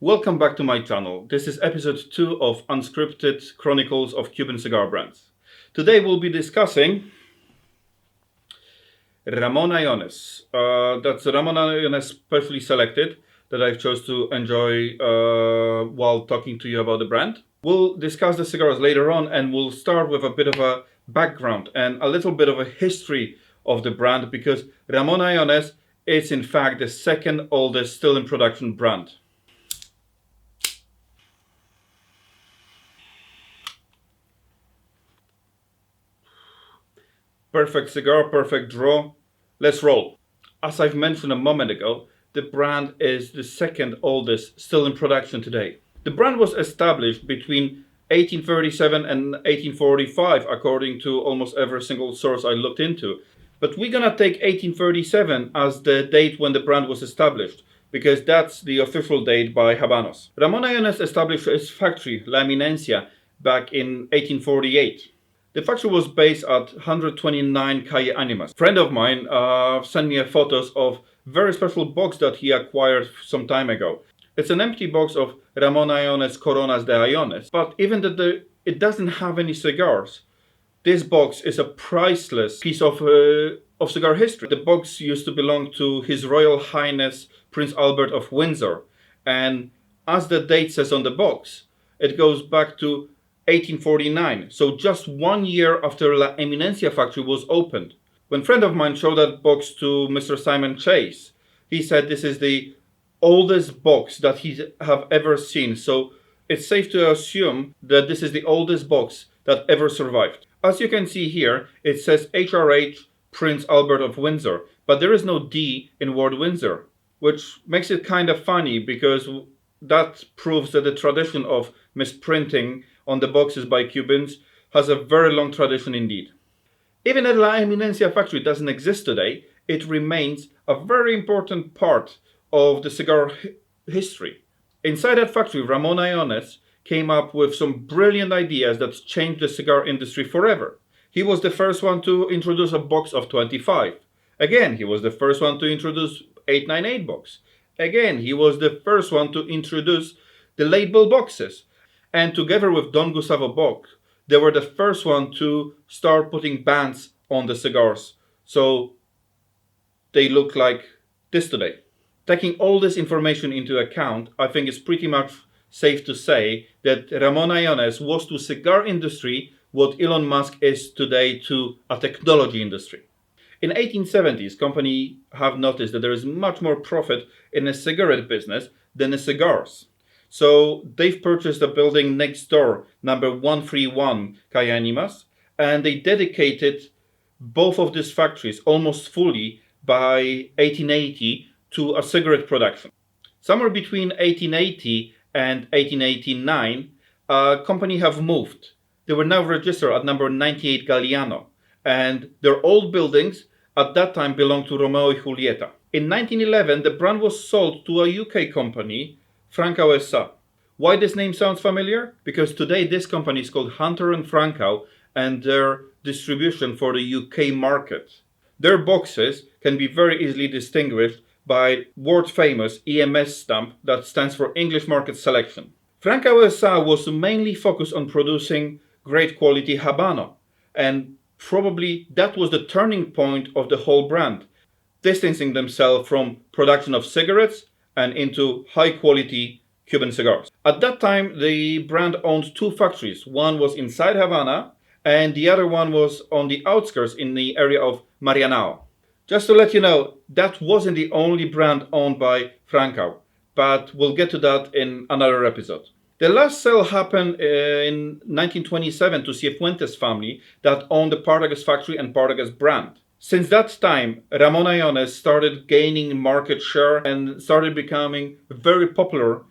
Welcome back to my channel. This is episode 2 of Unscripted Chronicles of Cuban Cigar Brands. Today we'll be discussing Ramon Allones. That's Ramon Allones specially selected that I've chose to enjoy while talking to you about the brand. We'll discuss the cigars later on, and we'll start with a bit of a background and a little bit of a history of the brand, because Ramon Allones is in fact the second oldest still in production brand. Perfect cigar, perfect draw. Let's roll. As I've mentioned a moment ago, the brand is the second oldest still in production today. The brand was established between 1837 and 1845, according to almost every single source I looked into. But we're gonna take 1837 as the date when the brand was established, because that's the official date by Habanos. Ramon Allones established his factory, La Eminencia, back in 1848. The factory was based at 129 Calle Animas. A friend of mine sent me photos of a very special box that he acquired some time ago. It's an empty box of Ramon Allones Coronas de Allones, but even though it doesn't have any cigars, this box is a priceless piece of cigar history. The box used to belong to His Royal Highness Prince Albert of Windsor, and as the date says on the box, it goes back to 1849, so just 1 year after La Eminencia factory was opened. When a friend of mine showed that box to Mr. Simon Chase, he said this is the oldest box that he have ever seen, so it's safe to assume that this is the oldest box that ever survived. As you can see here, it says HRH Prince Albert of Windsor, but there is no D in word Windsor, which makes it kind of funny, because that proves that the tradition of misprinting on the boxes by Cubans has a very long tradition indeed. Even if La Eminencia factory doesn't exist today, it remains a very important part of the cigar history. Inside that factory, Ramon Allones came up with some brilliant ideas that changed the cigar industry forever. He was the first one to introduce a box of 25. Again, he was the first one to introduce 898 box. Again, he was the first one to introduce the label boxes. And together with Don Gustavo Bock, they were the first one to start putting bands on the cigars, so they look like this today. Taking all this information into account, I think it's pretty much safe to say that Ramon Allones was to cigar industry what Elon Musk is today to a technology industry. In 1870s, companies have noticed that there is much more profit in the cigarette business than in cigars. So they've purchased a building next door, number 131 Calle Animas, and they dedicated both of these factories almost fully by 1880 to a cigarette production. Somewhere between 1880 and 1889, a company have moved. They were now registered at number 98 Galliano, and their old buildings at that time belonged to Romeo y Julieta. In 1911, the brand was sold to a UK company, Frankau SA. Why this name sounds familiar? Because today this company is called Hunter and Frankau, and their distribution for the UK market. Their boxes can be very easily distinguished by world famous EMS stamp that stands for English Market Selection. Frankau SA was mainly focused on producing great quality Habano, and probably that was the turning point of the whole brand, distancing themselves from production of cigarettes and into high quality Cuban cigars. At that time, the brand owned two factories. One was inside Havana and the other one was on the outskirts in the area of Marianao. Just to let you know, that wasn't the only brand owned by Frankau, but we'll get to that in another episode. The last sale happened in 1927 to Cifuentes family that owned the Partagas factory and Partagas brand. Since that time, Ramon Allones started gaining market share and started becoming very popular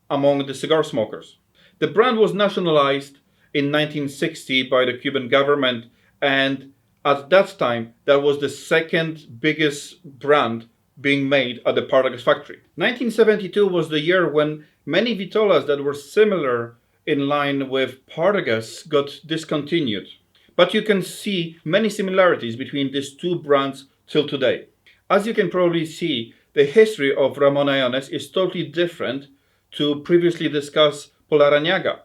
among the cigar smokers. The brand was nationalized in 1960 by the Cuban government, and at that time, that was the second biggest brand being made at the Partagas factory. 1972 was the year when many vitolas that were similar in line with Partagas got discontinued. But you can see many similarities between these two brands till today. As you can probably see, the history of Ramon Allones is totally different to previously discussed Polarañaga.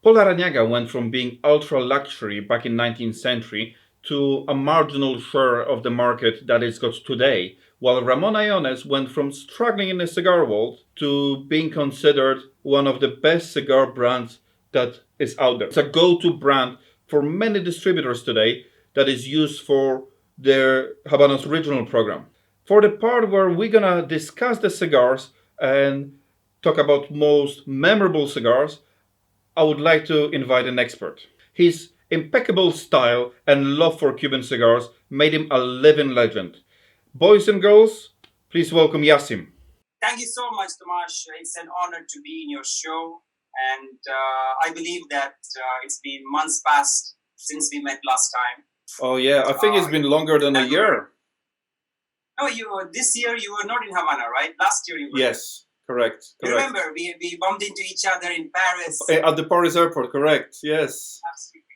Polarañaga went from being ultra luxury back in 19th century to a marginal share of the market that it's got today, while Ramon Allones went from struggling in the cigar world to being considered one of the best cigar brands that is out there. It's a go-to brand for many distributors today that is used for their Habano's original program. For the part where we're gonna discuss the cigars and talk about most memorable cigars, I would like to invite an expert. His impeccable style and love for Cuban cigars made him a living legend. Boys and girls, please welcome Yasim. Thank you so much, Tomash. It's an honor to be in your show. And I believe that it's been months past since we met last time. Oh yeah, I think it's been longer than a year. No, this year you were not in Havana, right? Last year you were. Yes, correct. Remember, we bumped into each other in Paris. At the Paris airport, correct, yes. Absolutely.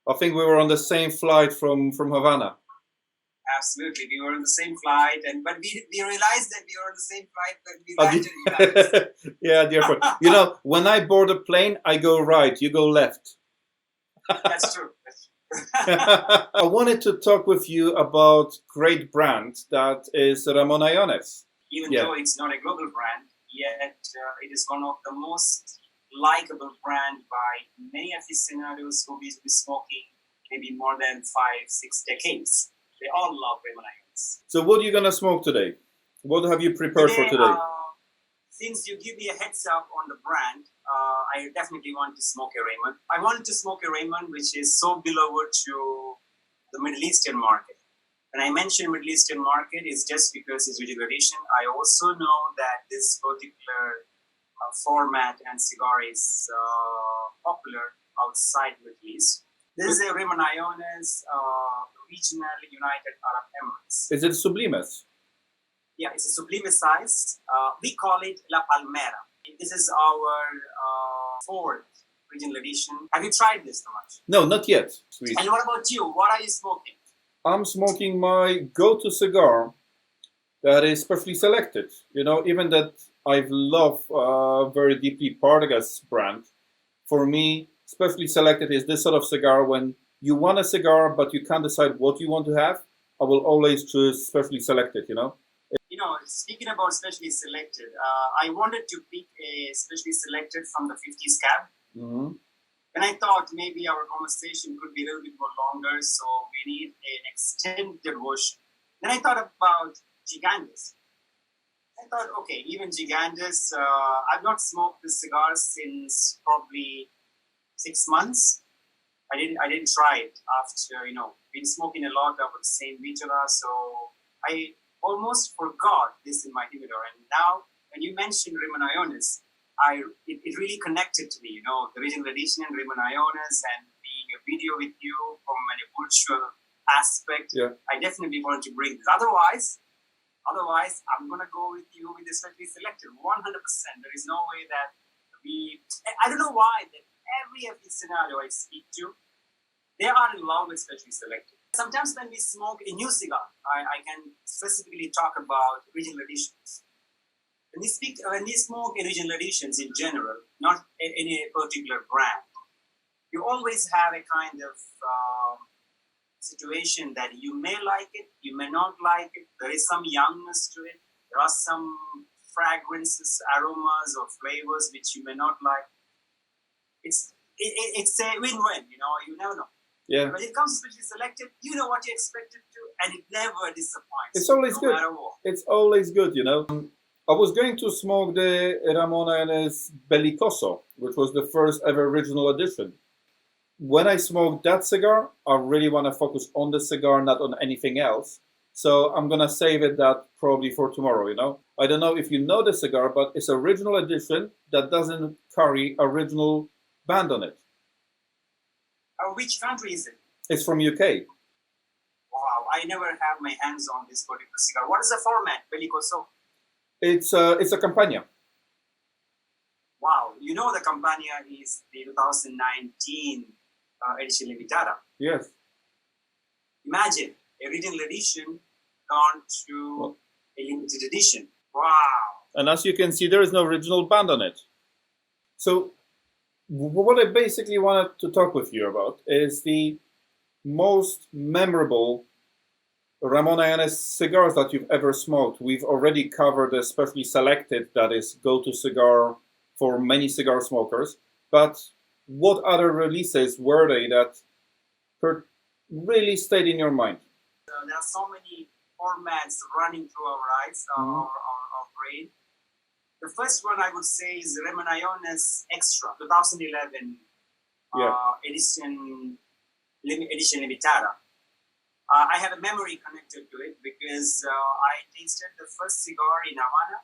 I think we were on the same flight from Havana. Absolutely, we were on the same flight, but we realized that we were on the same flight when we landed in Paris. Yeah, the airport. You know, when I board a plane, I go right, you go left. That's true. I wanted to talk with you about great brand that is Ramon Allones. Even though it's not a global brand, yet it is one of the most likable brand by many aficionados who will be smoking maybe more than 5-6 decades. They all love Ramon Allones. So what are you going to smoke today? What have you prepared for today? Since you give me a heads up on the brand, I definitely want to smoke a Ramon. I wanted to smoke a Ramon which is so beloved to the Middle Eastern market. When I mention Middle Eastern market, it's just because it's original edition. I also know that this particular format and cigar is popular outside Middle East. This is a Ramon Allones Regional United Arab Emirates. Is it Sublimes? Yeah, it's a Sublime size. We call it La Palmera. This is our fourth regional edition. Have you tried this, Tomash? No, not yet. Sweet. And what about you? What are you smoking? I'm smoking my go-to cigar that is specially selected. You know, even that I love very deeply Partagas brand. For me, specially selected is this sort of cigar when you want a cigar but you can't decide what you want to have. I will always choose specially selected, you know. You know, speaking about specially selected, I wanted to pick a specially selected from the 50s cab. Mm-hmm. And I thought maybe our conversation could be a little bit more longer, so we need an extended version. Then I thought about Gigantes. I thought, okay, even Gigantes, I've not smoked this cigar since probably 6 months. I didn't try it after, been smoking a lot of the same Vitola, so I almost forgot this in my humidor. And now, when you mentioned Ramon Allones, it really connected to me, the original edition and Ramon Allones and being a video with you from a virtual aspect. Yeah. I definitely wanted to bring this. Otherwise, I'm going to go with you with the specially selected 100%. There is no way that I don't know why that every scenario I speak to, they are in love with specially selected. Sometimes when we smoke a new cigar, I can specifically talk about original editions. When we smoke original editions in general, not any particular brand, you always have a kind of situation that you may like it, you may not like it. There is some youngness to it. There are some fragrances, aromas, or flavors which you may not like. It's a win-win, you never know. Yeah. When it comes to specially selected, you know what you expect it to, and it never disappoints. It's always good. No matter what. It's always good, I was going to smoke the Ramon Allones Bellicoso, which was the first ever original edition. when I smoke that cigar, I really want to focus on the cigar, not on anything else. So I'm gonna save it that probably for tomorrow. I don't know if you know the cigar, but it's original edition that doesn't carry original band on it. Which country is it? It's from UK. Wow, I never have my hands on this particular cigar. What is the format, Belicoso? It's a Campagna. Wow, you know the Campagna is the 2019 edition limitada. Yes. Imagine a original edition gone to a limited edition. Wow. And as you can see, there is no original band on it. So what I basically wanted to talk with you about is the most memorable Ramon Allones cigars that you've ever smoked. We've already covered, especially selected, that is go-to cigar for many cigar smokers. But what other releases were they that really stayed in your mind? There are so many formats running through our eyes, our brain. The first one I would say is Ramon Allones Extra, 2011 edition limitada. I have a memory connected to it because I tasted the first cigar in Havana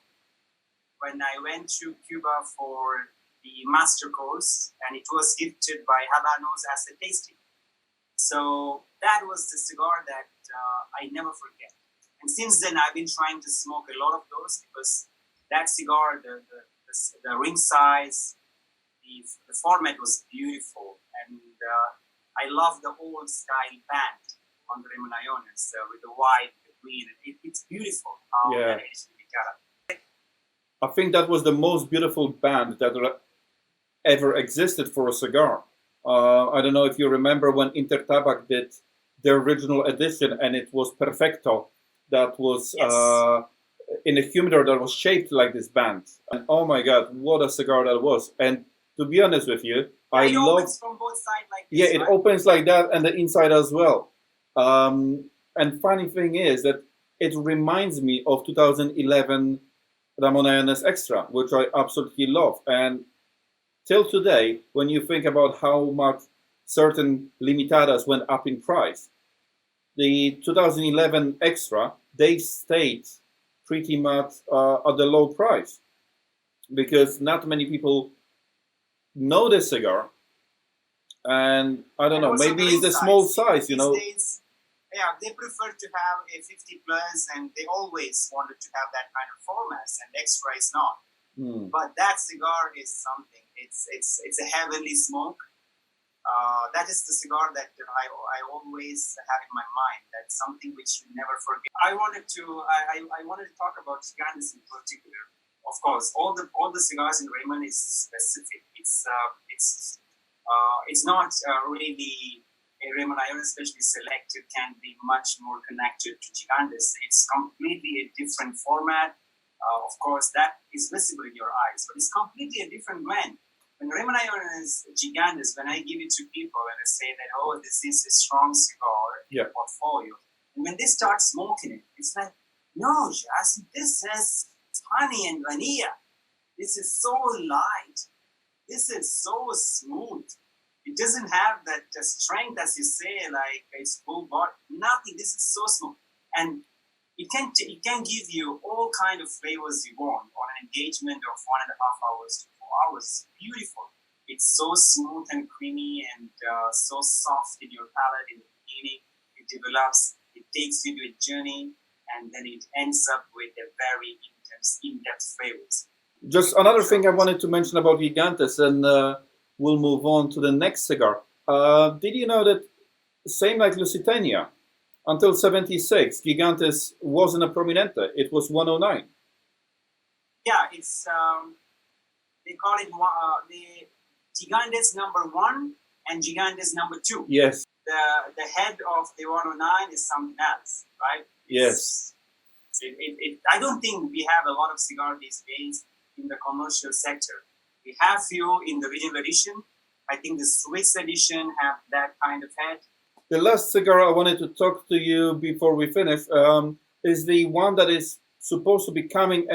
when I went to Cuba for the master course, and it was gifted by Habanos as a tasting. So that was the cigar that I never forget. And since then, I've been trying to smoke a lot of those because that cigar, the ring size, the format was beautiful, and I love the old style band on the Ramon Allones with the white, the green. It's beautiful. I think that was the most beautiful band that ever existed for a cigar. I don't know if you remember when Intertabac did the original edition, and it was Perfecto. That was in a humidor that was shaped like this band. And oh my God, what a cigar that was! And to be honest with you, I love. Opens from both sides like this. Yeah, it opens like that, and the inside as well. And funny thing is that it reminds me of 2011 Ramon Allones Extra, which I absolutely love. And till today, when you think about how much certain limitadas went up in price, the 2011 Extra, they stayed pretty much at the low price because not many people know the cigar. And I don't know, maybe it's the small size, Days, yeah, they prefer to have a 50 plus, and they always wanted to have that kind of formats, and Extra is not. But that cigar is something. It's a heavenly smoke. That is the cigar that I always have in my mind. That's something which you never forget. I wanted to talk about Gigantes in particular. Of course, all the cigars in Ramon is specific. It's not really a Ramon Allones, especially selected, can be much more connected to Gigantes. It's completely a different format. Of course, that is visible in your eyes, but it's completely a different blend. When Ramon Allones Gigantes, when I give it to people and I say that, oh, this is a strong cigar in the portfolio, and when they start smoking it, it's like, no, Jas, this has honey and vanilla. This is so light. This is so smooth. It doesn't have that strength, as you say, like it's full body. Nothing. This is so smooth, and it can give you all kind of flavors you want on an engagement of 1.5 hours to 4 hours. It's beautiful. It's so smooth and creamy and so soft in your palate in the beginning. It develops. It takes you to a journey, and then it ends up with a very intense, in-depth flavors. Just another thing I wanted to mention about Gigantes, and we'll move on to the next cigar. Did you know that, same like Lusitania, until 76, Gigantes wasn't a Prominente. It was 109. Yeah, it's they call it the Gigantes number 1 and Gigantes number 2. Yes. The head of the 109 is something else, right? Yes. I don't think we have a lot of cigar these days in the commercial sector. We have few in the regional edition. I think the Swiss edition have that kind of head. The last cigar I wanted to talk to you before we finish is the one that is supposed to be coming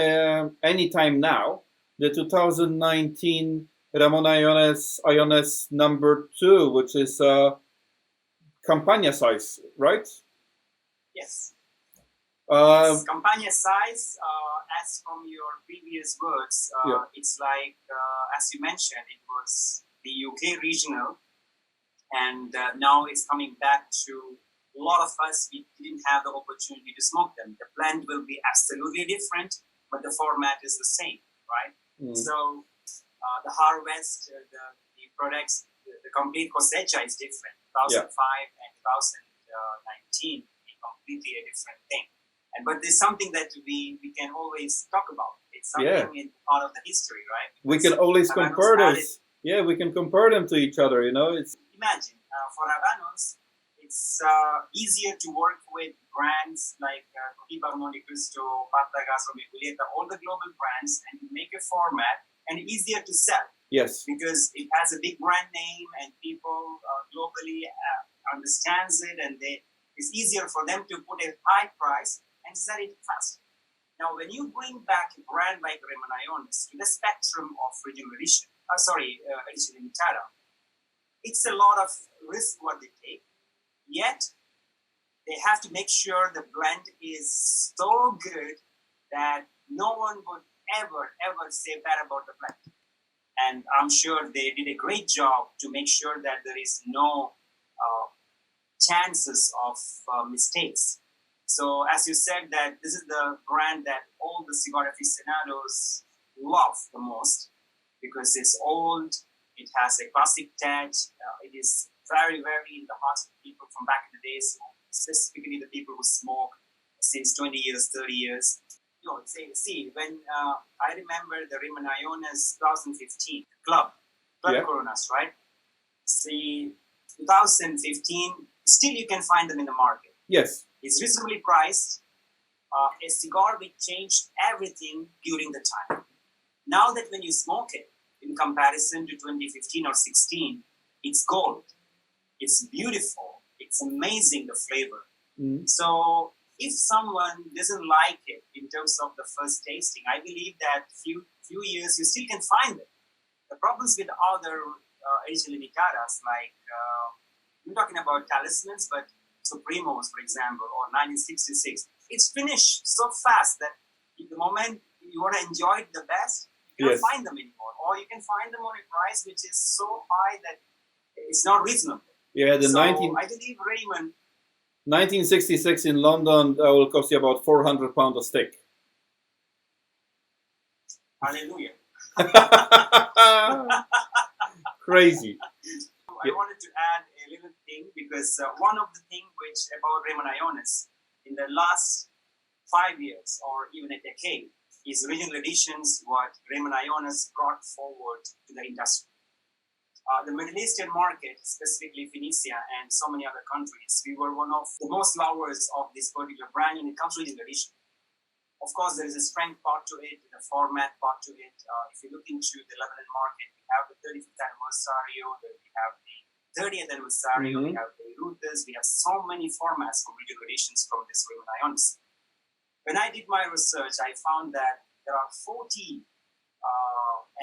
anytime now, the 2019 Ramon Allones number 2, which is Campagna size, right? Yes. Uh, Campagna size, as from your previous words, Yeah. it's like, as you mentioned, it was the UK regional, and now it's coming back to a lot of us. We didn't have the opportunity to smoke them. The blend will be absolutely different, but the format is the same, right? So the harvest, the products, the complete cosecha is different. 2005 and 2019 is completely a different thing. But there's something that we can always talk about. It's something in part of the history, right? We can always compare those. Yeah, we can compare them to each other. It's imagine for Habanos, it's easier to work with brands like Cohiba, Monte Cristo, Patagas, or Julieta, all the global brands, and to make a format and easier to sell. Yes, because it has a big brand name and people globally understands it, and it's easier for them to put a high price and sell it fast. Now, when you bring back a brand like Ramon Allones to the spectrum of regional edition, edition limitada, it's a lot of risk what they take. Yet, they have to make sure the blend is so good that no one would ever say bad about the blend. And I'm sure they did a great job to make sure that there is no chances of mistakes. So as you said, that this is the brand that all the cigar aficionados love the most because it's old, it has a classic touch, it is very, very in the hearts of people from back in the days, specifically the people who smoke since 20 years, 30 years. See, when I remember the Ramon Allones 2015 Club Coronas, right? See, 2015, still you can find them in the market. Yes. It's reasonably priced. A cigar which changed everything during the time. Now that when you smoke it, in comparison to 2015 or 16, it's gold. It's beautiful. It's amazing, the flavor. So if someone doesn't like it in terms of the first tasting, I believe that few years you still can find it. The problems with other Asian limitadas, like we're talking about talismans, but Supremos, for example, or 1966, it's finished so fast that the moment you want to enjoy it the best, you can't find them anymore, or you can find them on a price which is so high that it's not reasonable. Yeah, I believe Raymond. 1966 in London will cost you about £400 a stick. Hallelujah. Crazy. I wanted to add a little thing because one of the things which about Ramon Allones in the last 5 years or even a decade is regional editions, what Ramon Allones brought forward to the industry. The Middle Eastern market, specifically Phoenicia and so many other countries, we were one of the most lovers of this particular brand when it comes to regional edition. Of course, there is a strength part to it, the format part to it. If you look into the Lebanon market, we have the 35th anniversary, we have the 30th anniversary, we have the Rutas, we have so many formats for regional editions from this Ramon Allones. When I did my research, I found that there are 40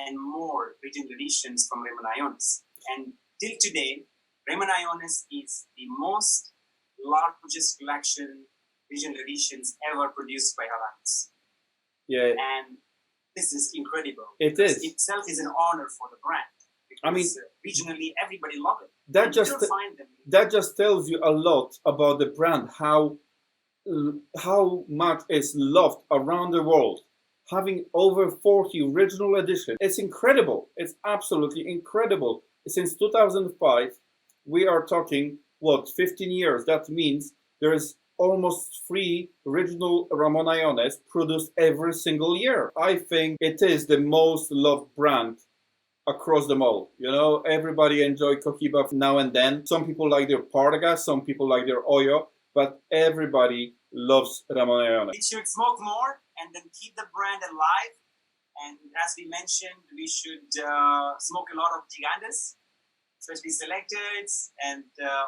and more regional editions from Ramon Allones. And till today, Ramon Allones is the most largest collection regional editions ever produced by Havanas. Yeah. And this is incredible. It is. Itself is an honor for the brand. Because regionally, everybody loves it. That just tells you a lot about the brand, how much it's loved around the world. Having over 40 original editions, it's incredible. It's absolutely incredible. Since 2005, we are talking, 15 years. That means there is almost 3 original Ramon Allones produced every single year. I think it is the most loved brand across them all. Everybody enjoy Cohiba now and then. Some people like their Partagas, some people like their Oyo, but everybody loves Ramon Allones. We should smoke more and then keep the brand alive. And as we mentioned, we should smoke a lot of gigantes, especially selecteds and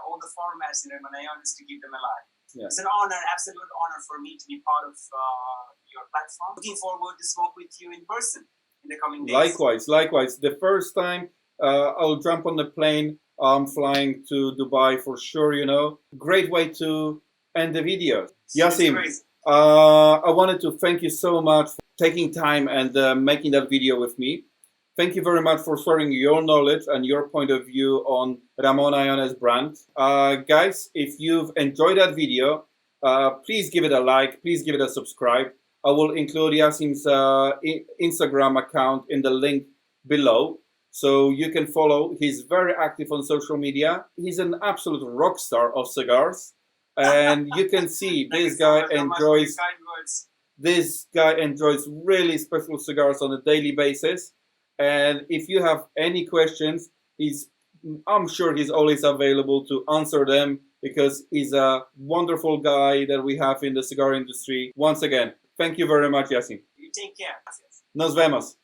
all the formats in Ramon Allones to keep them alive. Yeah. It's an honor, absolute honor for me to be part of your platform. Looking forward to smoke with you in person. in the coming days. Likewise. The first time I'll jump on the plane, I'm flying to Dubai for sure, you know. Great way to end the video. Yasim, I wanted to thank you so much for taking time and making that video with me. Thank you very much for sharing your knowledge and your point of view on Ramon Allones brand. Guys, if you've enjoyed that video, please give it a like, please give it a subscribe. I will include Yasim's Instagram account in the link below, so you can follow. He's very active on social media. He's an absolute rock star of cigars, and you can see this guy enjoys really special cigars on a daily basis. And if you have any questions, I'm sure he's always available to answer them, because he's a wonderful guy that we have in the cigar industry. Once again, thank you very much, Yasim. You take care. Nos vemos.